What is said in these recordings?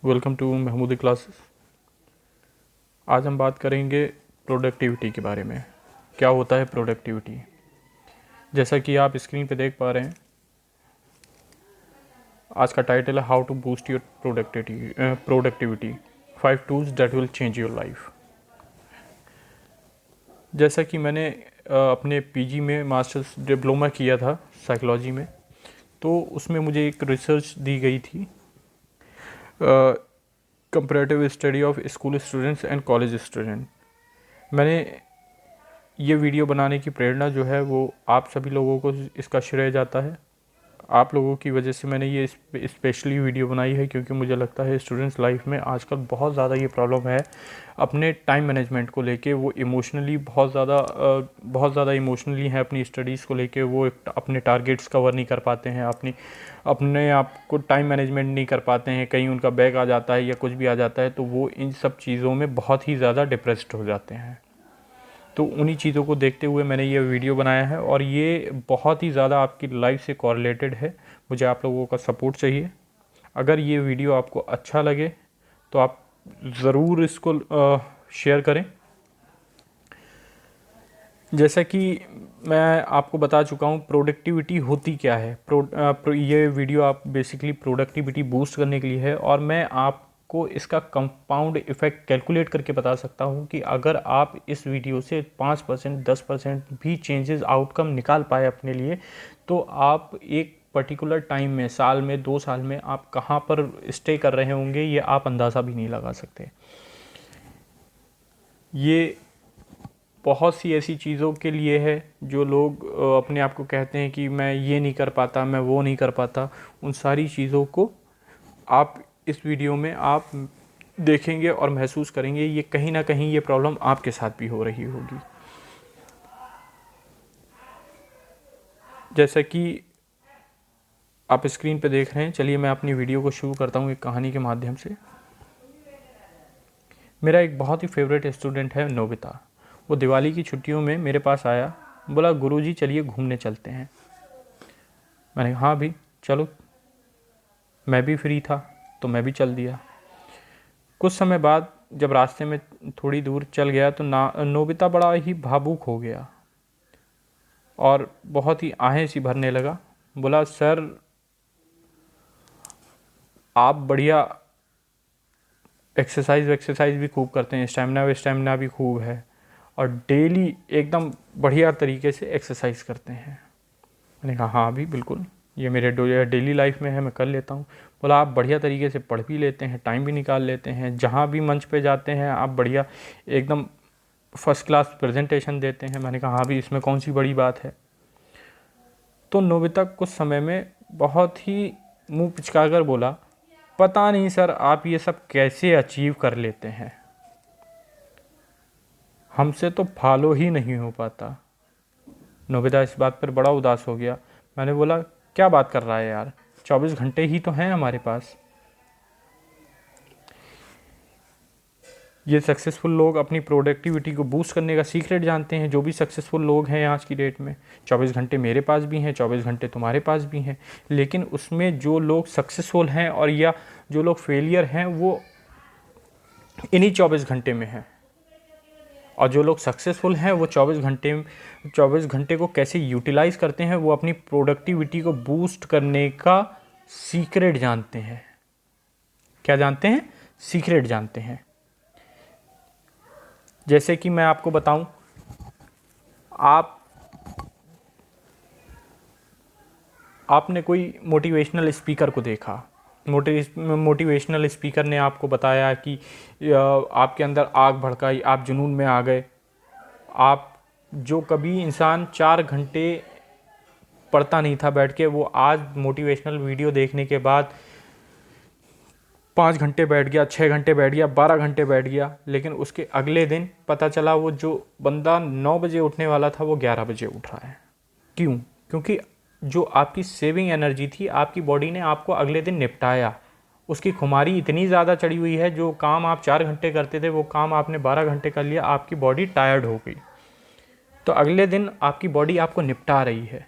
Welcome to Mahmoodi classes. आज हम बात करेंगे प्रोडक्टिविटी के बारे में। क्या होता है प्रोडक्टिविटी? जैसा कि आप स्क्रीन पे देख पा रहे हैं, आज का टाइटल है how to boost your productivity 5 tools that will change your life. जैसा कि मैंने अपने पीजी में मास्टर्स डिप्लोमा किया था साइकोलॉजी में, तो उसमें मुझे एक रिसर्च दी गई थी, comparative study of school students and college student. मैंने ये वीडियो बनाने की प्रेरणा जो है वो आप सभी लोगों को इसका श्रेय जाता है। आप लोगों की वजह से मैंने ये स्पेशली वीडियो बनाई है, क्योंकि मुझे लगता है स्टूडेंट्स लाइफ में आजकल बहुत ज़्यादा ये प्रॉब्लम है अपने टाइम मैनेजमेंट को लेके। वो इमोशनली बहुत ज़्यादा इमोशनली हैं अपनी स्टडीज़ को लेके। वो अपने टारगेट्स कवर नहीं कर पाते हैं, अपने आप को टाइम मैनेजमेंट नहीं कर पाते हैं। कहीं उनका बैग आ जाता है या कुछ भी आ जाता है तो वो इन सब चीज़ों में बहुत ही ज़्यादा डिप्रेस्ड हो जाते हैं। तो उन्हीं चीज़ों को देखते हुए मैंने ये वीडियो बनाया है, और ये बहुत ही ज़्यादा आपकी लाइफ से कॉरिलेटेड है। मुझे आप लोगों का सपोर्ट चाहिए। अगर ये वीडियो आपको अच्छा लगे तो आप ज़रूर इसको शेयर करें। जैसा कि मैं आपको बता चुका हूँ प्रोडक्टिविटी होती क्या है। ये वीडियो आप बेसिकली प्रोडक्टिविटी बूस्ट करने के लिए है, और मैं आपको इसका कंपाउंड इफ़ेक्ट कैलकुलेट करके बता सकता हूँ कि अगर आप इस वीडियो से 5% 10% भी चेंजेस आउटकम निकाल पाए अपने लिए, तो आप एक पर्टिकुलर टाइम में, साल में, 2 साल में आप कहाँ पर स्टे कर रहे होंगे ये आप अंदाज़ा भी नहीं लगा सकते। ये बहुत सी ऐसी चीज़ों के लिए है जो लोग अपने आप को कहते हैं कि मैं ये नहीं कर पाता, मैं वो नहीं कर पाता। उन सारी चीज़ों को आप इस वीडियो में आप देखेंगे और महसूस करेंगे। ये कहीं ना कहीं ये प्रॉब्लम आपके साथ भी हो रही होगी। जैसा कि आप स्क्रीन पे देख रहे हैं, चलिए मैं अपनी वीडियो को शुरू करता हूँ एक कहानी के माध्यम से। मेरा एक बहुत ही फेवरेट स्टूडेंट है नोबिता। वो दिवाली की छुट्टियों में मेरे पास आया, बोला गुरुजी चलिए घूमने चलते हैं। मैंने कहा हाँ भी चलो। मैं भी फ्री था तो मैं भी चल दिया। कुछ समय बाद जब रास्ते में थोड़ी दूर चल गया तो नोबिता बड़ा ही भावुक हो गया और बहुत ही आहें सी भरने लगा। बोला सर आप बढ़िया एक्सरसाइज भी खूब करते हैं, स्टेमिना भी खूब है, और डेली एकदम बढ़िया तरीके से एक्सरसाइज करते हैं। मैंने कहा हाँ भी बिल्कुल, ये मेरे डेली लाइफ में है, मैं कर लेता हूँ। बोला आप बढ़िया तरीके से पढ़ भी लेते हैं, टाइम भी निकाल लेते हैं, जहाँ भी मंच पे जाते हैं आप बढ़िया एकदम फर्स्ट क्लास प्रेजेंटेशन देते हैं। मैंने कहा हाँ भी इसमें कौन सी बड़ी बात है। तो नोबिता कुछ समय में बहुत ही मुंह पिचका कर बोला पता नहीं सर आप ये सब कैसे अचीव कर लेते हैं, हमसे तो फॉलो ही नहीं हो पाता। नोबिता इस बात पर बड़ा उदास हो गया। मैंने बोला क्या बात कर रहा है यार, 24 घंटे ही तो हैं हमारे पास। ये सक्सेसफुल लोग अपनी प्रोडक्टिविटी को बूस्ट करने का सीक्रेट जानते हैं। जो भी सक्सेसफुल लोग हैं आज की डेट में, 24 घंटे मेरे पास भी हैं, 24 घंटे तुम्हारे पास भी हैं। लेकिन उसमें जो लोग सक्सेसफुल हैं और या जो लोग फेलियर हैं वो इन्हीं 24 घंटे में हैं, और जो लोग सक्सेसफुल हैं वो 24 घंटे को कैसे यूटिलाइज करते हैं, वो अपनी प्रोडक्टिविटी को बूस्ट करने का सीक्रेट जानते हैं। क्या जानते हैं? सीक्रेट जानते हैं। जैसे कि मैं आपको बताऊं, आपने कोई मोटिवेशनल स्पीकर को देखा, मोटिवेशनल स्पीकर ने आपको बताया कि आपके अंदर आग भड़काई, आप जुनून में आ गए। आप जो कभी इंसान 4 घंटे पढ़ता नहीं था बैठ के, वो आज मोटिवेशनल वीडियो देखने के बाद 5 घंटे बैठ गया, 6 घंटे बैठ गया, 12 घंटे बैठ गया। लेकिन उसके अगले दिन पता चला वो जो बंदा 9 बजे उठने वाला था वो 11 बजे उठ रहा है। क्यों? क्योंकि जो आपकी सेविंग एनर्जी थी, आपकी बॉडी ने आपको अगले दिन निपटाया। उसकी खुमारी इतनी ज़्यादा चढ़ी हुई है, जो काम आप 4 घंटे करते थे वो काम आपने 12 घंटे कर लिया, आपकी बॉडी टायर्ड हो गई। तो अगले दिन आपकी बॉडी आपको निपटा रही है।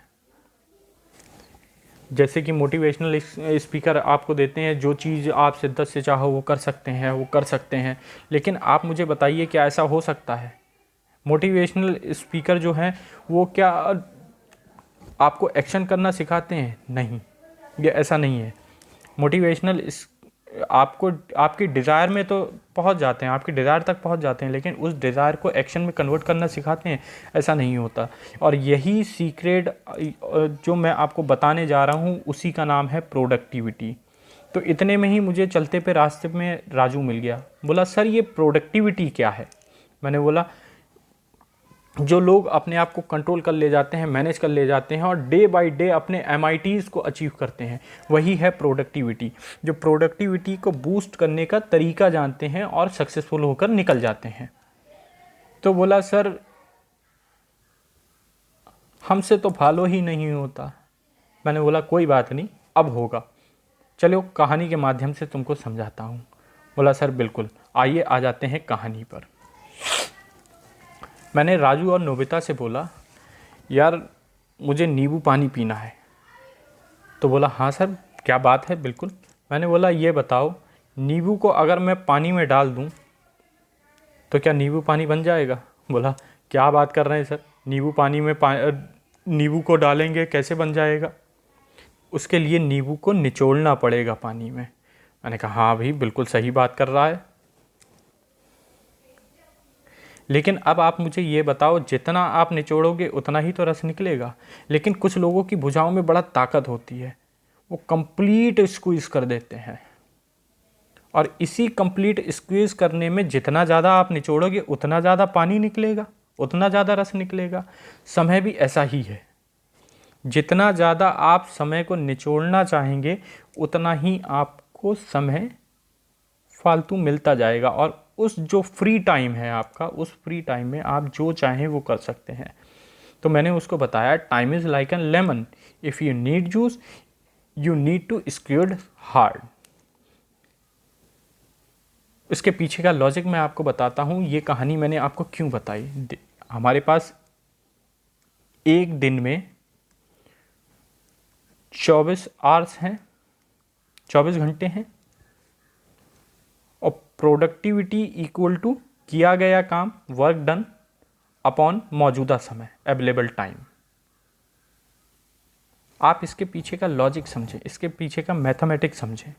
जैसे कि मोटिवेशनल स्पीकर आपको देते हैं, जो चीज़ आप शिद्दत से चाहो वो कर सकते हैं, वो कर सकते हैं। लेकिन आप मुझे बताइए क्या ऐसा हो सकता है? मोटिवेशनल स्पीकर जो हैं वो क्या आपको एक्शन करना सिखाते हैं? नहीं, ये ऐसा नहीं है। मोटिवेशनल आपको आपकी डिज़ायर में तो पहुंच जाते हैं, आपकी डिज़ायर तक पहुंच जाते हैं, लेकिन उस डिज़ायर को एक्शन में कन्वर्ट करना सिखाते हैं? ऐसा नहीं होता। और यही सीक्रेट जो मैं आपको बताने जा रहा हूं उसी का नाम है प्रोडक्टिविटी। तो इतने में ही मुझे चलते पे रास्ते में राजू मिल गया, बोला सर ये प्रोडक्टिविटी क्या है? मैंने बोला जो लोग अपने आप को कंट्रोल कर ले जाते हैं, मैनेज कर ले जाते हैं और डे बाय डे अपने MITs को अचीव करते हैं, वही है प्रोडक्टिविटी। जो प्रोडक्टिविटी को बूस्ट करने का तरीका जानते हैं और सक्सेसफुल होकर निकल जाते हैं। तो बोला सर हमसे तो फॉलो ही नहीं होता। मैंने बोला कोई बात नहीं, अब होगा, चलो कहानी के माध्यम से तुमको समझाता हूँ। बोला सर बिल्कुल, आइए आ जाते हैं कहानी पर। मैंने राजू और नोबिता से बोला यार मुझे नींबू पानी पीना है। तो बोला हाँ सर क्या बात है, बिल्कुल। मैंने बोला ये बताओ, नींबू को अगर मैं पानी में डाल दूं तो क्या नींबू पानी बन जाएगा? बोला क्या बात कर रहे हैं सर, नींबू पानी में नींबू को डालेंगे कैसे बन जाएगा? उसके लिए नींबू को निचोड़ना पड़ेगा पानी में। मैंने कहा हाँ भाई बिल्कुल सही बात कर रहा है, लेकिन अब आप मुझे ये बताओ जितना आप निचोड़ोगे उतना ही तो रस निकलेगा। लेकिन कुछ लोगों की भुजाओं में बड़ा ताकत होती है, वो कंप्लीट स्क्वीज कर देते हैं, और इसी कंप्लीट स्क्वीज करने में जितना ज़्यादा आप निचोड़ोगे उतना ज़्यादा पानी निकलेगा, उतना ज़्यादा रस निकलेगा। समय भी ऐसा ही है, जितना ज़्यादा आप समय को निचोड़ना चाहेंगे उतना ही आपको समय फालतू मिलता जाएगा, और उस जो फ्री टाइम है आपका, उस फ्री टाइम में आप जो चाहें वो कर सकते हैं। तो मैंने उसको बताया time is like an lemon, if you need juice you need to squeeze hard. इसके पीछे का लॉजिक मैं आपको बताता हूँ। ये कहानी मैंने आपको क्यों बताई। हमारे पास एक दिन में 24 आवर्स हैं, 24 घंटे हैं, और प्रोडक्टिविटी इक्वल टू किया गया काम, वर्क डन अपॉन मौजूदा समय, अवेलेबल टाइम। आप इसके पीछे का लॉजिक समझें, इसके पीछे का मैथमेटिक्स समझें।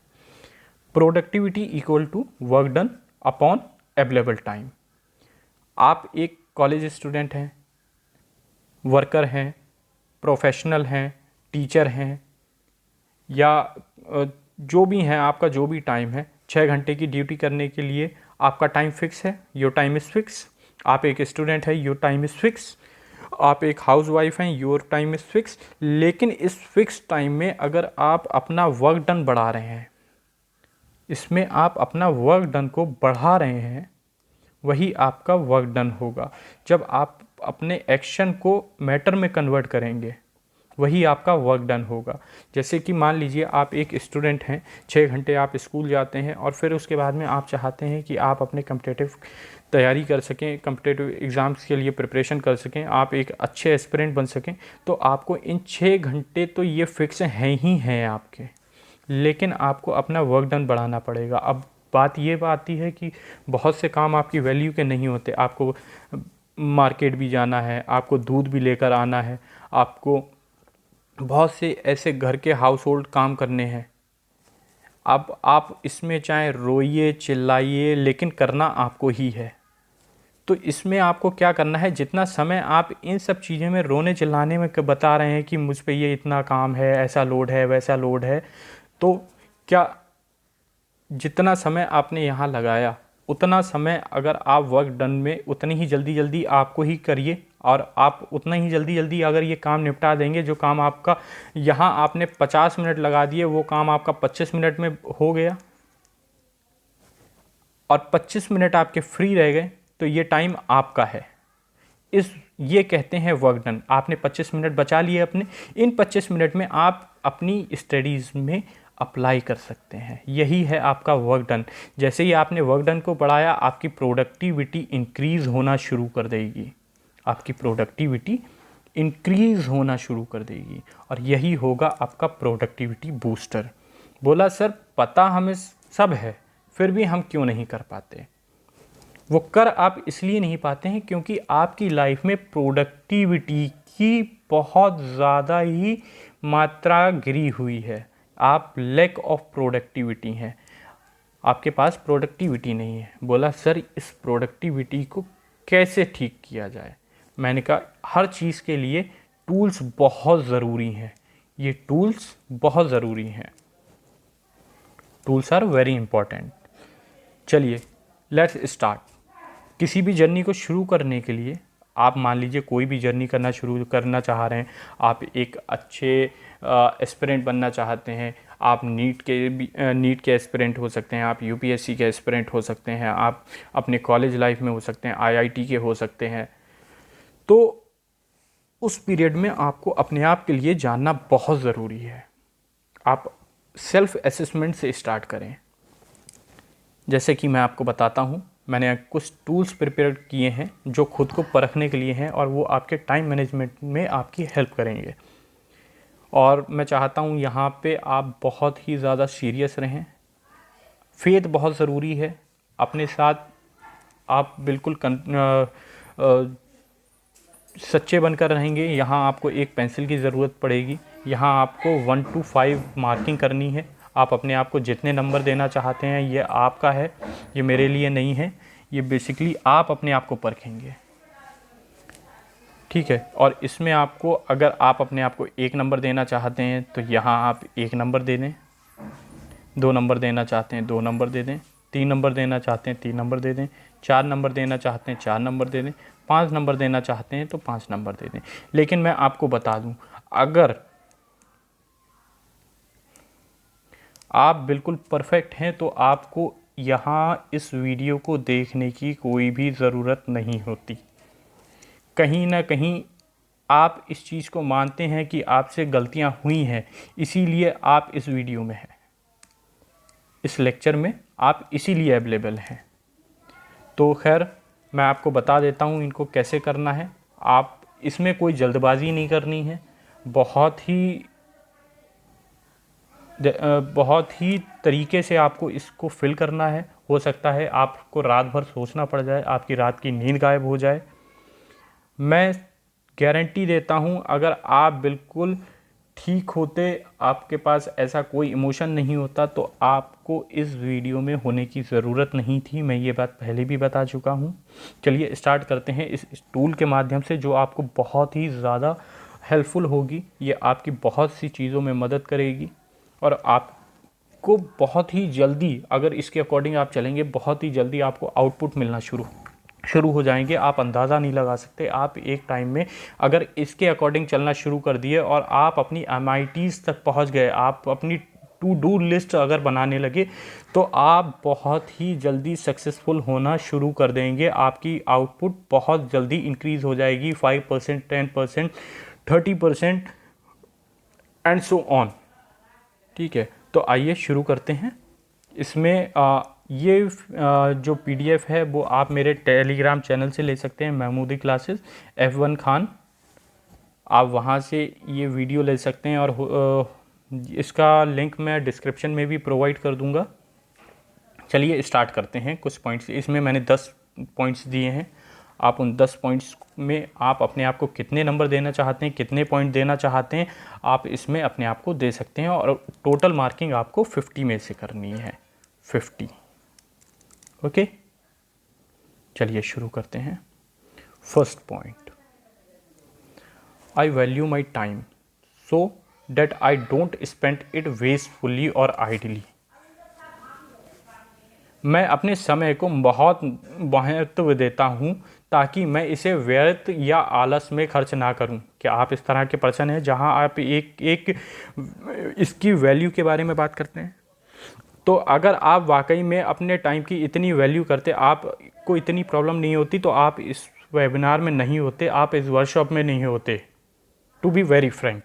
Productivity equal to work done upon available time. आप एक कॉलेज स्टूडेंट हैं, वर्कर हैं, प्रोफेशनल हैं, टीचर हैं, या जो भी हैं, आपका जो भी टाइम है, 6 घंटे की ड्यूटी करने के लिए आपका टाइम फिक्स है, योर टाइम इज़ फिक्स। आप एक स्टूडेंट है, योर टाइम इज़ फिक्स। आप एक हाउसवाइफ हैं, योर टाइम इज़ फिक्स। लेकिन इस फिक्स टाइम में अगर आप अपना वर्क डन बढ़ा रहे हैं, इसमें आप अपना वर्क डन को बढ़ा रहे हैं, वही आपका वर्क डन होगा। जब आप अपने एक्शन को मैटर में कन्वर्ट करेंगे, वही आपका वर्क डन होगा। जैसे कि मान लीजिए आप एक स्टूडेंट हैं, 6 घंटे आप स्कूल जाते हैं, और फिर उसके बाद में आप चाहते हैं कि आप अपने कम्पिटिटिव तैयारी कर सकें, कम्पिटिटिव एग्ज़ाम्स के लिए प्रिपरेशन कर सकें, आप एक अच्छे एस्पिरेंट बन सकें, तो आपको इन 6 घंटे तो ये फिक्स हैं ही हैं आपके, लेकिन आपको अपना वर्क डन बढ़ाना पड़ेगा। अब बात ये आती है कि बहुत से काम आपकी वैल्यू के नहीं होते। आपको मार्केट भी जाना है, आपको दूध भी लेकर आना है, आपको बहुत से ऐसे घर के हाउस होल्ड काम करने हैं। अब आप इसमें चाहे रोइए चिल्लाइए, लेकिन करना आपको ही है। तो इसमें आपको क्या करना है, जितना समय आप इन सब चीज़ों में रोने चिल्लाने में बता रहे हैं कि मुझ पे ये इतना काम है, ऐसा लोड है, वैसा लोड है, तो क्या जितना समय आपने यहाँ लगाया उतना समय अगर आप वर्क डन में उतनी ही जल्दी आपको ही करिए, और आप उतना ही जल्दी अगर ये काम निपटा देंगे, जो काम आपका यहाँ आपने 50 मिनट लगा दिए वो काम आपका 25 मिनट में हो गया, और 25 मिनट आपके फ्री रह गए, तो ये टाइम आपका है। ये कहते हैं वर्क डन। आपने 25 मिनट बचा लिए अपने, इन 25 मिनट में आप अपनी स्टडीज़ में अप्लाई कर सकते हैं, यही है आपका वर्क डन। जैसे ही आपने वर्क डन को बढ़ाया, आपकी प्रोडक्टिविटी इंक्रीज़ होना शुरू कर देगी, आपकी प्रोडक्टिविटी इंक्रीज़ होना शुरू कर देगी और यही होगा आपका प्रोडक्टिविटी बूस्टर। बोला सर पता हमें सब है फिर भी हम क्यों नहीं कर पाते? वो कर आप इसलिए नहीं पाते हैं क्योंकि आपकी लाइफ में प्रोडक्टिविटी की बहुत ज़्यादा ही मात्रा गिरी हुई है। आप लैक ऑफ प्रोडक्टिविटी हैं, आपके पास प्रोडक्टिविटी नहीं है। बोला सर इस प्रोडक्टिविटी को कैसे ठीक किया जाए? मैंने कहा हर चीज़ के लिए टूल्स बहुत ज़रूरी हैं, ये टूल्स बहुत ज़रूरी हैं, टूल्स आर वेरी इंपॉर्टेंट। चलिए लेट्स स्टार्ट। किसी भी जर्नी को शुरू करने के लिए आप मान लीजिए कोई भी जर्नी शुरू करना चाह रहे हैं, आप एक अच्छे एस्पिरेंट बनना चाहते हैं, आप नीट के एस्पिरेंट हो सकते हैं, आप यूपीएससी के एस्पिरेंट हो सकते हैं, आप अपने कॉलेज लाइफ में हो सकते हैं, आईआईटी के हो सकते हैं। तो उस पीरियड में आपको अपने आप के लिए जानना बहुत ज़रूरी है। आप सेल्फ असेसमेंट से स्टार्ट करें। जैसे कि मैं आपको बताता हूँ, मैंने कुछ टूल्स प्रिपेयर किए हैं जो खुद को परखने के लिए हैं और वो आपके टाइम मैनेजमेंट में आपकी हेल्प करेंगे। और मैं चाहता हूँ यहाँ पे आप बहुत ही ज़्यादा सीरियस रहें। फेथ बहुत ज़रूरी है अपने साथ, आप बिल्कुल सच्चे बनकर रहेंगे। यहाँ आपको एक पेंसिल की ज़रूरत पड़ेगी, यहाँ आपको 1 to 5 मार्किंग करनी है। आप अपने आप को जितने नंबर देना चाहते हैं ये आपका है, ये मेरे लिए नहीं है, ये बेसिकली आप अपने आप को परखेंगे, ठीक है। और इसमें आपको, अगर आप अपने आप को 1 नंबर देना चाहते हैं तो यहाँ आप 1 नंबर दे दें, 2 नंबर देना चाहते हैं 2 नंबर दे दें, 3 नंबर देना चाहते हैं 3 नंबर दे दें, 4 नंबर देना चाहते हैं 4 नंबर दे दें, 5 नंबर देना चाहते हैं तो 5 नंबर दे दें। लेकिन मैं आपको बता दूं, अगर आप बिल्कुल परफेक्ट हैं तो आपको यहाँ इस वीडियो को देखने की कोई भी ज़रूरत नहीं होती। कहीं ना कहीं आप इस चीज़ को मानते हैं कि आपसे गलतियाँ हुई हैं, इसीलिए आप इस वीडियो में हैं, इस लेक्चर में आप इसीलिए अवेलेबल हैं। तो खैर मैं आपको बता देता हूँ इनको कैसे करना है। आप इसमें कोई जल्दबाजी नहीं करनी है, बहुत ही तरीके से आपको इसको फिल करना है। हो सकता है आपको रात भर सोचना पड़ जाए, आपकी रात की नींद गायब हो जाए। मैं गारंटी देता हूँ अगर आप बिल्कुल ठीक होते, आपके पास ऐसा कोई इमोशन नहीं होता, तो आपको इस वीडियो में होने की ज़रूरत नहीं थी। मैं ये बात पहले भी बता चुका हूँ। चलिए स्टार्ट करते हैं इस टूल के माध्यम से जो आपको बहुत ही ज़्यादा हेल्पफुल होगी। ये आपकी बहुत सी चीज़ों में मदद करेगी और आपको बहुत ही जल्दी, अगर इसके अकॉर्डिंग आप चलेंगे, बहुत ही जल्दी आपको आउटपुट मिलना शुरू हो जाएंगे। आप अंदाज़ा नहीं लगा सकते। आप एक टाइम में अगर इसके अकॉर्डिंग चलना शुरू कर दिए और आप अपनी MITs तक पहुंच गए, आप अपनी टू डू लिस्ट अगर बनाने लगे, तो आप बहुत ही जल्दी सक्सेसफुल होना शुरू कर देंगे। आपकी आउटपुट बहुत जल्दी इंक्रीज़ हो जाएगी, 5%, 10%, 30% एंड सो ऑन, ठीक है। तो आइए शुरू करते हैं। इसमें ये जो PDF है वो आप मेरे टेलीग्राम चैनल से ले सकते हैं, महमूदी क्लासेस F1 खान। आप वहाँ से ये वीडियो ले सकते हैं और इसका लिंक मैं डिस्क्रिप्शन में भी प्रोवाइड कर दूँगा। चलिए स्टार्ट करते हैं कुछ पॉइंट्स। इसमें मैंने 10 पॉइंट्स दिए हैं। आप उन 10 पॉइंट्स में आप अपने आप को कितने नंबर देना चाहते हैं, कितने पॉइंट देना चाहते हैं, आप इसमें अपने आप को दे सकते हैं। और टोटल मार्किंग आपको 50 में से करनी है, 50। ओके, चलिए शुरू करते हैं। First point, I value my time so that I don't spend it wastefully और आइडली। मैं अपने समय को बहुत महत्व देता हूँ ताकि मैं इसे व्यर्थ या आलस में खर्च ना करूँ। क्या आप इस तरह के पर्सन हैं जहाँ आप एक इसकी वैल्यू के बारे में बात करते हैं? तो अगर आप वाकई में अपने टाइम की इतनी वैल्यू करते, आपको इतनी प्रॉब्लम नहीं होती, तो आप इस वेबिनार में नहीं होते, आप इस वर्कशॉप में नहीं होते, टू बी वेरी फ्रैंक,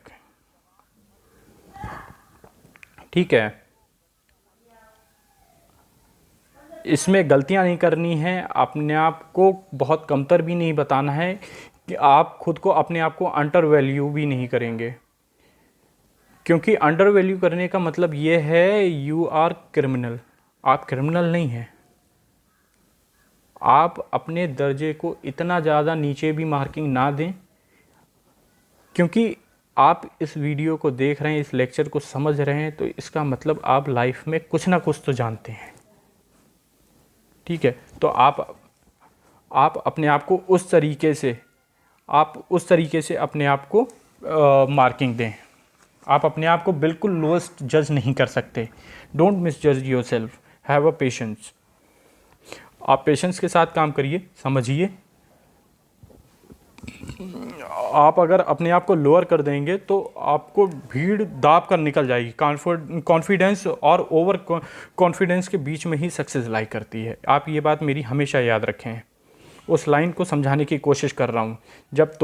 ठीक है। इसमें गलतियां नहीं करनी है, अपने आप को बहुत कमतर भी नहीं बताना है कि आप खुद को अपने आप को अंडर वैल्यू भी नहीं करेंगे, क्योंकि अंडर वैल्यू करने का मतलब ये है यू आर क्रिमिनल। आप क्रिमिनल नहीं हैं। आप अपने दर्जे को इतना ज़्यादा नीचे भी मार्किंग ना दें, क्योंकि आप इस वीडियो को देख रहे हैं, इस लेक्चर को समझ रहे हैं, तो इसका मतलब आप लाइफ में कुछ ना कुछ तो जानते हैं। ठीक है, तो आप अपने आप को उस तरीके से अपने आप को मार्किंग दें। आप अपने आप को बिल्कुल लोएस्ट जज नहीं कर सकते। डोंट मिस जज your self, have a patience. आप पेशेंस के साथ काम करिए, समझिए। आप अगर अपने आप को लोअर कर देंगे तो आपको भीड़ दाब कर निकल जाएगी। कॉन्फिडेंस और ओवर कॉन्फिडेंस के बीच में ही सक्सेस लाई करती है। आप ये बात मेरी हमेशा याद रखें। उस लाइन को समझाने की कोशिश कर रहा हूँ। जब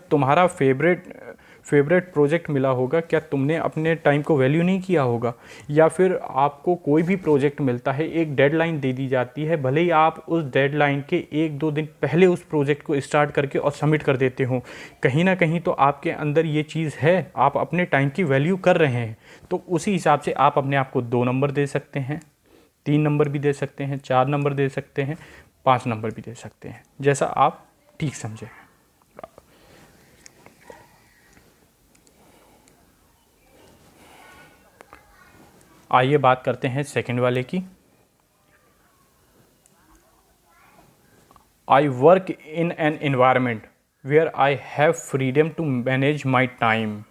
तुम्हारा फेवरेट प्रोजेक्ट मिला होगा, क्या तुमने अपने टाइम को वैल्यू नहीं किया होगा? या फिर आपको कोई भी प्रोजेक्ट मिलता है, एक डेडलाइन दे दी जाती है, भले ही आप उस डेडलाइन के 1-2 दिन पहले उस प्रोजेक्ट को स्टार्ट करके और सबमिट कर देते हो, कहीं ना कहीं तो आपके अंदर ये चीज़ है, आप अपने टाइम की वैल्यू कर रहे हैं। तो उसी हिसाब से आप अपने आप को 2 नंबर दे सकते हैं, 3 नंबर भी दे सकते हैं, 4 नंबर दे सकते हैं, 5 नंबर भी दे सकते हैं, जैसा आप ठीक समझें। आइए बात करते हैं सेकंड वाले की। I work in an environment where I have freedom to manage my time.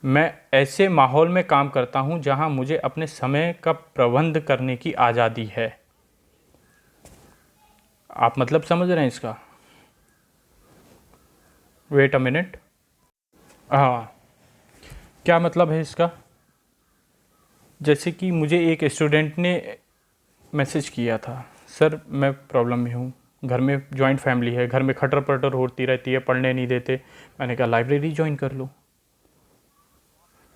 मैं ऐसे माहौल में काम करता हूं जहां मुझे अपने समय का प्रबंध करने की आज़ादी है। आप मतलब समझ रहे हैं इसका? Wait a minute. हाँ, क्या मतलब है इसका? जैसे कि मुझे एक स्टूडेंट ने मैसेज किया था, सर मैं प्रॉब्लम में हूँ, घर में जॉइंट फैमिली है, घर में खटर पटर होती रहती है, पढ़ने नहीं देते। मैंने कहा लाइब्रेरी ज्वाइन कर लो।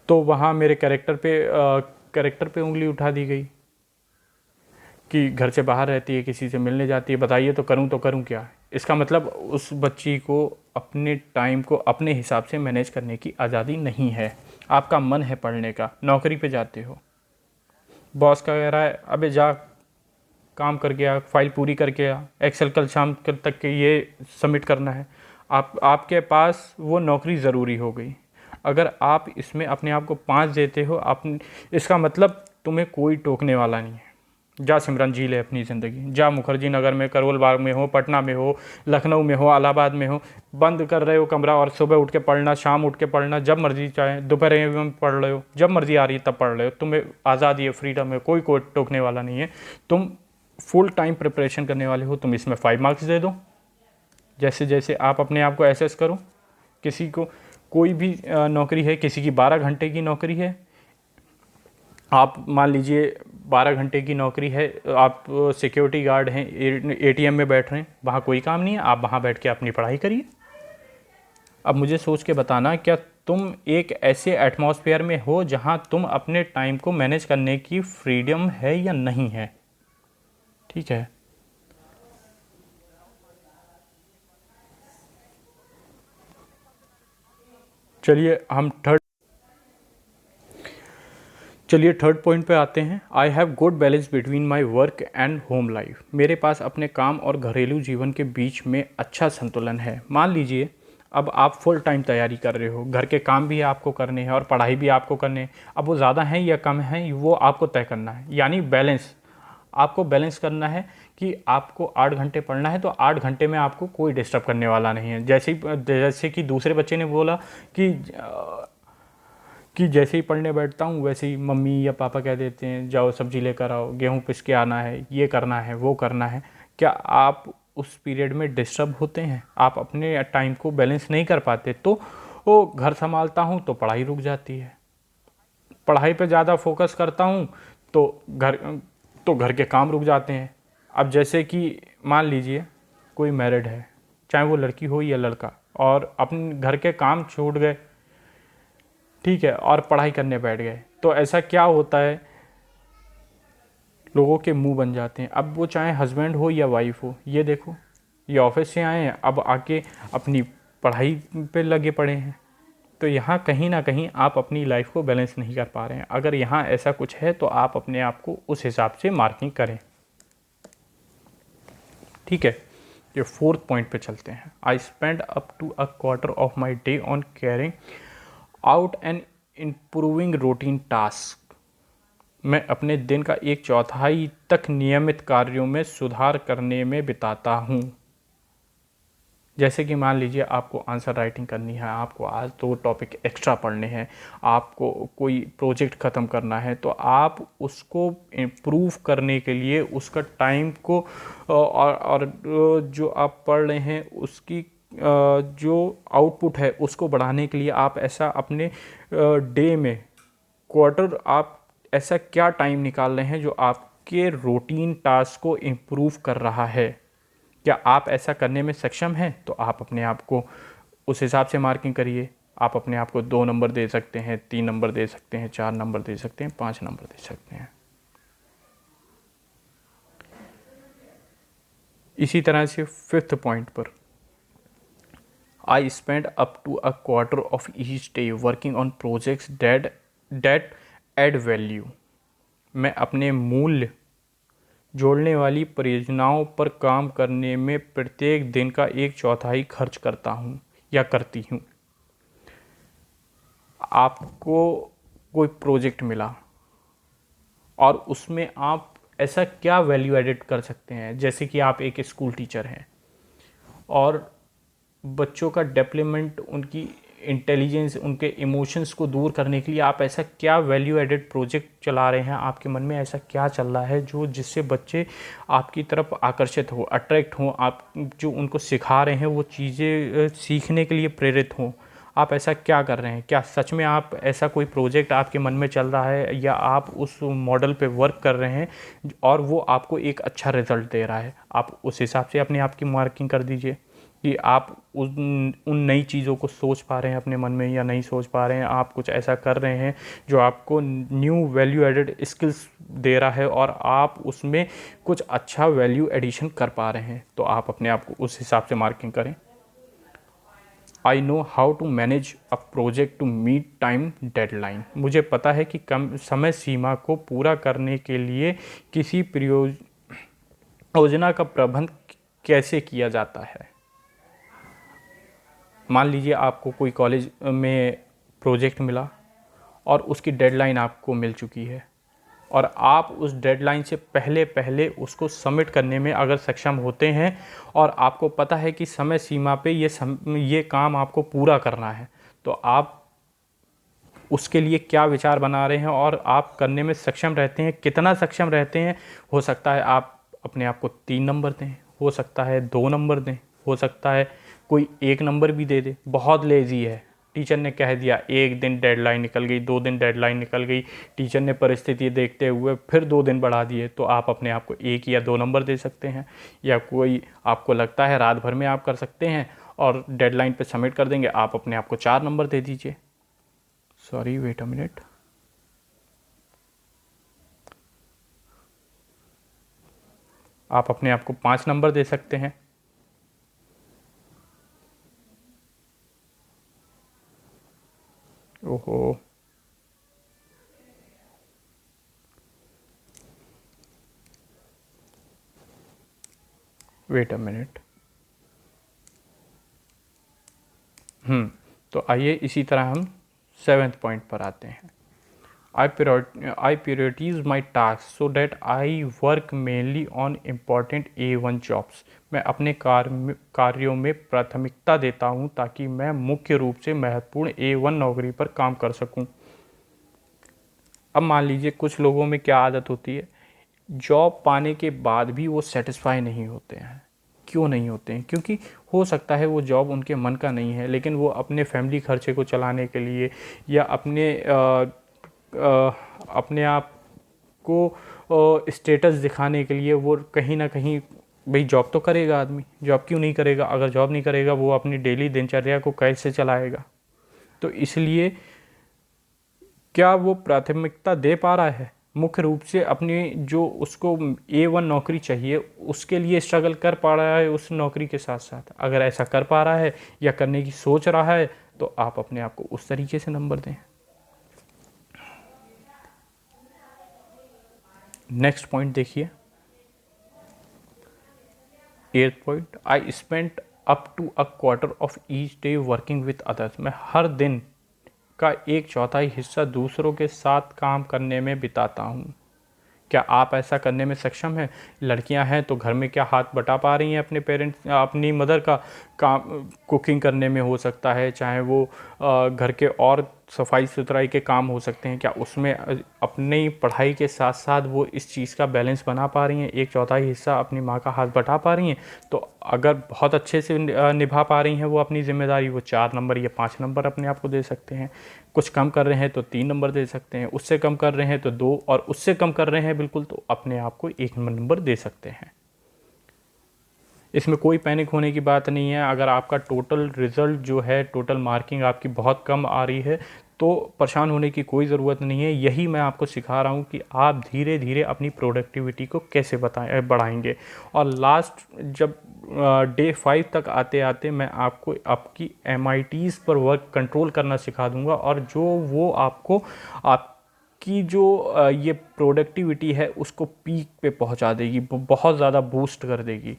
तो वहाँ मेरे कैरेक्टर पे उंगली उठा दी गई कि घर से बाहर रहती है, किसी से मिलने जाती है, बताइए तो करूँ क्या? इसका मतलब उस बच्ची को अपने टाइम को अपने हिसाब से मैनेज करने की आज़ादी नहीं है। आपका मन है पढ़ने का, नौकरी पे जाते हो, बॉस का कह रहा है अबे जा काम करके आ, फाइल पूरी करके आ, एक्सेल कल शाम तक के ये सबमिट करना है। आपके पास वो नौकरी ज़रूरी हो गई। अगर आप इसमें अपने आप को 5 देते हो, इसका मतलब तुम्हें कोई टोकने वाला नहीं है। जा सिमरन जी ले अपनी ज़िंदगी, जा मुखर्जी नगर में, करोल बाग में हो, पटना में हो, लखनऊ में हो, इलाहाबाद में हो, बंद कर रहे हो कमरा और सुबह उठ के पढ़ना, शाम उठ के पढ़ना, जब मर्जी चाहे, दोपहर में पढ़ रहे हो, जब मर्जी आ रही है तब पढ़ रहे हो। तुम्हें आज़ादी है, फ्रीडम है, कोई टोकने वाला नहीं है। तुम फुल टाइम प्रिपरेशन करने वाले हो, तुम इसमें 5 मार्क्स दे दो। जैसे जैसे आप अपने आप को एसेस करो। किसी को कोई भी नौकरी है, किसी की 12 घंटे की नौकरी है, आप मान लीजिए 12 घंटे की नौकरी है, आप सिक्योरिटी गार्ड हैं, एटीएम में बैठ रहे हैं, वहाँ कोई काम नहीं है, आप वहाँ बैठ के अपनी पढ़ाई करिए। अब मुझे सोच के बताना, क्या तुम एक ऐसे एटमॉस्फेयर में हो जहाँ तुम अपने टाइम को मैनेज करने की फ्रीडम है या नहीं है? ठीक है, चलिए थर्ड पॉइंट पे आते हैं। I have good balance between my work and home life. मेरे पास अपने काम और घरेलू जीवन के बीच में अच्छा संतुलन है। मान लीजिए अब आप फुल टाइम तैयारी कर रहे हो, घर के काम भी आपको करने हैं और पढ़ाई भी आपको करने हैं। अब वो ज़्यादा हैं या कम हैं वो आपको तय करना है, यानी आपको बैलेंस करना है कि आपको 8 घंटे पढ़ना है तो 8 घंटे में आपको कोई डिस्टर्ब करने वाला नहीं है। जैसे कि दूसरे बच्चे ने बोला कि जैसे ही पढ़ने बैठता हूँ वैसे ही मम्मी या पापा कह देते हैं जाओ सब्जी लेकर आओ, गेहूँ पिस के आना है, ये करना है, वो करना है। क्या आप उस पीरियड में डिस्टर्ब होते हैं? आप अपने टाइम को बैलेंस नहीं कर पाते? तो वो घर संभालता हूँ तो पढ़ाई रुक जाती है, पढ़ाई पे ज़्यादा फोकस करता हूँ तो घर के काम रुक जाते हैं। अब जैसे कि मान लीजिए कोई मैरिड है, चाहे वो लड़की हो या लड़का, और अपने घर के काम छूट गए, ठीक है, और पढ़ाई करने बैठ गए, तो ऐसा क्या होता है, लोगों के मुंह बन जाते हैं। अब वो चाहे हस्बैंड हो या वाइफ हो, ये देखो ये ऑफिस से आए हैं, अब आके अपनी पढ़ाई पे लगे पड़े हैं। तो यहाँ कहीं ना कहीं आप अपनी लाइफ को बैलेंस नहीं कर पा रहे हैं। अगर यहाँ ऐसा कुछ है तो आप अपने आप को उस हिसाब से मार्किंग करें। ठीक है, ये फोर्थ पॉइंट पे चलते हैं। I spend up to a quarter of my day on carrying out and improving routine task. मैं अपने दिन का एक चौथाई तक नियमित कार्यों में सुधार करने में बिताता हूँ। जैसे कि मान लीजिए आपको आंसर राइटिंग करनी है, आपको आज 2 टॉपिक एक्स्ट्रा पढ़ने हैं, आपको कोई प्रोजेक्ट ख़त्म करना है, तो आप उसको इम्प्रूव करने के लिए उसका टाइम को और जो आप पढ़ रहे हैं उसकी जो आउटपुट है उसको बढ़ाने के लिए आप ऐसा अपने डे में क्वार्टर आप ऐसा क्या टाइम निकाल रहे हैं जो आपके रूटीन टास्क को इम्प्रूव कर रहा है। क्या आप ऐसा करने में सक्षम हैं? तो आप अपने आप को उस हिसाब से मार्किंग करिए। आप अपने आप को 2 नंबर दे सकते हैं, 3 नंबर दे सकते हैं, 4 नंबर दे सकते हैं, 5 नंबर दे सकते हैं। इसी तरह से 5th पॉइंट पर, I spend up to a quarter of each day working on projects that add value. मैं अपने मूल्य जोड़ने वाली परियोजनाओं पर काम करने में प्रत्येक दिन का एक चौथाई खर्च करता हूँ या करती हूँ। आपको कोई प्रोजेक्ट मिला और उसमें आप ऐसा क्या वैल्यू एडिट कर सकते हैं। जैसे कि आप एक स्कूल टीचर हैं और बच्चों का डेवलपमेंट, उनकी इंटेलिजेंस, उनके इमोशंस को दूर करने के लिए आप ऐसा क्या वैल्यू एडेड प्रोजेक्ट चला रहे हैं। आपके मन में ऐसा क्या चल रहा है जो जिससे बच्चे आपकी तरफ आकर्षित हो, अट्रैक्ट हों, आप जो उनको सिखा रहे हैं वो चीज़ें सीखने के लिए प्रेरित हों। आप ऐसा क्या कर रहे हैं? क्या सच में आप ऐसा कोई प्रोजेक्ट आपके मन में चल रहा है या आप उस मॉडल पे वर्क कर रहे हैं और वो आपको एक अच्छा रिजल्ट दे रहा है। आप उस हिसाब से अपने आप की मार्किंग कर दीजिए कि आप उन नई चीज़ों को सोच पा रहे हैं अपने मन में या नहीं सोच पा रहे हैं। आप कुछ ऐसा कर रहे हैं जो आपको न्यू वैल्यू एडेड स्किल्स दे रहा है और आप उसमें कुछ अच्छा वैल्यू एडिशन कर पा रहे हैं। तो आप अपने आप को उस हिसाब से मार्किंग करें। I know how to manage a project to meet time deadline. मुझे पता है कि कम समय सीमा को पूरा करने के लिए किसी योजना का प्रबंध कैसे किया जाता है। मान लीजिए आपको कोई कॉलेज में प्रोजेक्ट मिला और उसकी डेडलाइन आपको मिल चुकी है और आप उस डेडलाइन से पहले पहले उसको सबमिट करने में अगर सक्षम होते हैं और आपको पता है कि समय सीमा पे ये काम आपको पूरा करना है, तो आप उसके लिए क्या विचार बना रहे हैं और आप करने में सक्षम रहते हैं, कितना सक्षम रहते हैं। हो सकता है आप अपने आप को 3 नंबर दें, हो सकता है 2 नंबर दें, हो सकता है कोई 1 नंबर भी दे दे। बहुत लेज़ी है, टीचर ने कह दिया, 1 दिन डेडलाइन निकल गई, 2 दिन डेडलाइन निकल गई, टीचर ने परिस्थिति देखते हुए फिर 2 दिन बढ़ा दिए, तो आप अपने आप को 1 या 2 नंबर दे सकते हैं। या कोई आपको लगता है रात भर में आप कर सकते हैं और डेडलाइन पे सबमिट कर देंगे, आप अपने आप को 4 नंबर दे दीजिए। Sorry, wait a minute. आप अपने आप को 5 नंबर दे सकते हैं। ओहो, वेट अ मिनट। तो आइए इसी तरह हम 7th पॉइंट पर आते हैं। I prioritize my tasks so that I work mainly on important A1 jobs। मैं अपने कार्यों में प्राथमिकता देता हूं ताकि मैं मुख्य रूप से महत्वपूर्ण A1 नौकरी पर काम कर सकूं। अब मान लीजिए कुछ लोगों में क्या आदत होती है, जॉब पाने के बाद भी वो सेटिस्फाई नहीं होते हैं। क्यों नहीं होते हैं? क्योंकि हो सकता है वो जॉब उनके मन का नहीं है, लेकिन वो अपने फैमिली खर्चे को चलाने के लिए या अपने आप को स्टेटस दिखाने के लिए वो कहीं ना कहीं, भाई जॉब तो करेगा आदमी, जॉब क्यों नहीं करेगा। अगर जॉब नहीं करेगा वो अपनी डेली दिनचर्या को कैसे चलाएगा। तो इसलिए क्या वो प्राथमिकता दे पा रहा है? मुख्य रूप से अपनी जो उसको A1 नौकरी चाहिए उसके लिए स्ट्रगल कर पा रहा है उस नौकरी के साथ साथ। अगर ऐसा कर पा रहा है या करने की सोच रहा है तो आप अपने आप को उस तरीके से नंबर दें। नेक्स्ट पॉइंट देखिए, 8th point, I spend up to a quarter of each day working with others. मैं हर दिन का 1/4 हिस्सा दूसरों के साथ काम करने में बिताता हूँ। क्या आप ऐसा करने में सक्षम हैं? लड़कियां हैं तो घर में क्या हाथ बटा पा रही हैं अपने पेरेंट्स, अपनी मदर का काम कुकिंग करने में हो सकता है, चाहे वो घर के और सफाई सुथराई के काम हो सकते हैं, क्या उसमें अपनी पढ़ाई के साथ साथ वो इस चीज़ का बैलेंस बना पा रही हैं, 1/4 हिस्सा अपनी माँ का हाथ बटा पा रही हैं? तो अगर बहुत अच्छे से निभा पा रही हैं वो अपनी जिम्मेदारी, वो 4 नंबर या 5 नंबर अपने आप को दे सकते हैं। कुछ कम कर रहे हैं तो 3 नंबर दे सकते हैं, उससे कम कर रहे हैं तो 2, और उससे कम कर रहे हैं बिल्कुल तो अपने आप को 1 नंबर दे सकते हैं। इसमें कोई पैनिक होने की बात नहीं है। अगर आपका टोटल रिज़ल्ट जो है, टोटल मार्किंग आपकी बहुत कम आ रही है तो परेशान होने की कोई ज़रूरत नहीं है। यही मैं आपको सिखा रहा हूँ कि आप धीरे धीरे अपनी प्रोडक्टिविटी को कैसे बढ़ाएंगे। और लास्ट जब डे 5 तक आते आते मैं आपको आपकी MITs पर वर्क कंट्रोल करना सिखा दूंगा, और जो वो आपको आपकी जो ये प्रोडक्टिविटी है उसको पीक पे पहुंचा देगी, बहुत ज़्यादा बूस्ट कर देगी।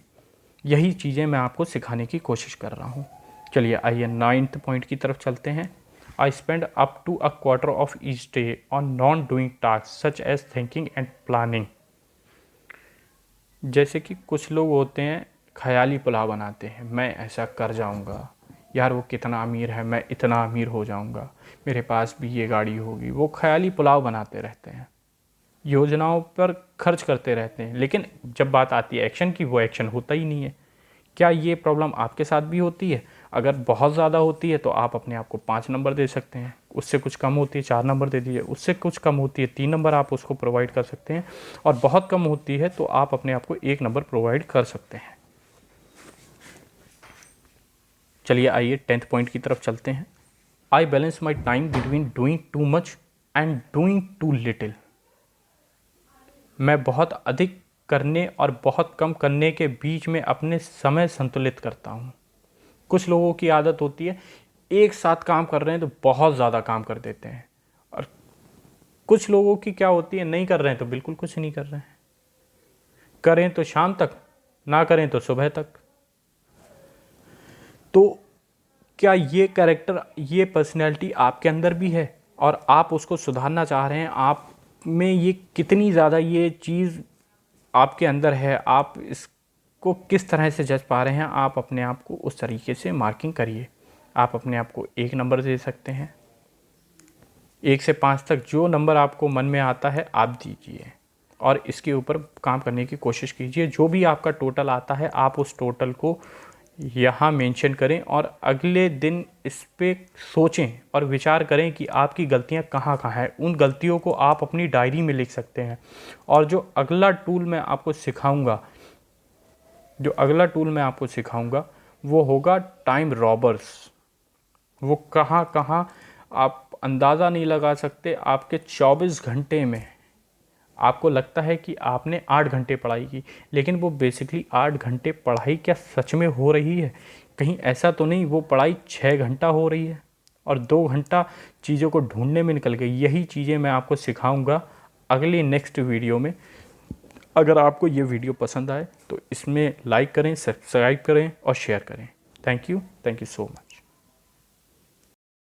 यही चीज़ें मैं आपको सिखाने की कोशिश कर रहा हूँ। चलिए आइए 9th पॉइंट की तरफ चलते हैं। I spend up to a quarter of each day on non doing task such as thinking and planning. जैसे कि कुछ लोग होते हैं ख्याली पुलाव बनाते हैं, मैं ऐसा कर जाऊंगा, यार वो कितना अमीर है, मैं इतना अमीर हो जाऊंगा, मेरे पास भी ये गाड़ी होगी। वो ख्याली पुलाव बनाते रहते हैं, योजनाओं पर खर्च करते रहते हैं, लेकिन जब बात आती है एक्शन की वो एक्शन होता ही नहीं है। क्या ये प्रॉब्लम आपके साथ भी होती है? अगर बहुत ज़्यादा होती है तो आप अपने आप को 5 नंबर दे सकते हैं, उससे कुछ कम होती है 4 नंबर दे दीजिए, उससे कुछ कम होती है 3 नंबर आप उसको प्रोवाइड कर सकते हैं, और बहुत कम होती है तो आप अपने आप को 1 नंबर प्रोवाइड कर सकते हैं। चलिए आइए 10th पॉइंट की तरफ चलते हैं। I balance my time between doing too much and doing too little. मैं बहुत अधिक करने और बहुत कम करने के बीच में अपने समय संतुलित करता हूँ। कुछ लोगों की आदत होती है एक साथ काम कर रहे हैं तो बहुत ज़्यादा काम कर देते हैं, और कुछ लोगों की क्या होती है, नहीं कर रहे हैं तो बिल्कुल कुछ नहीं कर रहे हैं, करें तो शाम तक, ना करें तो सुबह तक। तो क्या ये कैरेक्टर, ये पर्सनैलिटी आपके अंदर भी है और आप उसको सुधारना चाह रहे हैं? आप में ये कितनी ज़्यादा ये चीज़ आपके अंदर है, आप इसको किस तरह से जज पा रहे हैं? आप अपने आप को उस तरीके से मार्किंग करिए। आप अपने आप को 1 नंबर दे सकते हैं, 1 से 5 तक जो नंबर आपको मन में आता है आप दीजिए, और इसके ऊपर काम करने की कोशिश कीजिए। जो भी आपका टोटल आता है आप उस टोटल को यहाँ मेंशन करें, और अगले दिन इस पे सोचें और विचार करें कि आपकी गलतियाँ कहाँ कहाँ हैं। उन गलतियों को आप अपनी डायरी में लिख सकते हैं। और जो अगला टूल मैं आपको सिखाऊंगा वो होगा टाइम रॉबर्स। वो कहाँ कहाँ आप अंदाज़ा नहीं लगा सकते। आपके 24 घंटे में आपको लगता है कि आपने 8 घंटे पढ़ाई की, लेकिन वो बेसिकली 8 घंटे पढ़ाई क्या सच में हो रही है? कहीं ऐसा तो नहीं वो पढ़ाई 6 घंटा हो रही है और 2 घंटा चीज़ों को ढूंढने में निकल गई। यही चीज़ें मैं आपको सिखाऊंगा अगली नेक्स्ट वीडियो में। अगर आपको ये वीडियो पसंद आए तो इसमें लाइक करें, सब्सक्राइब करें और शेयर करें। Thank you so much.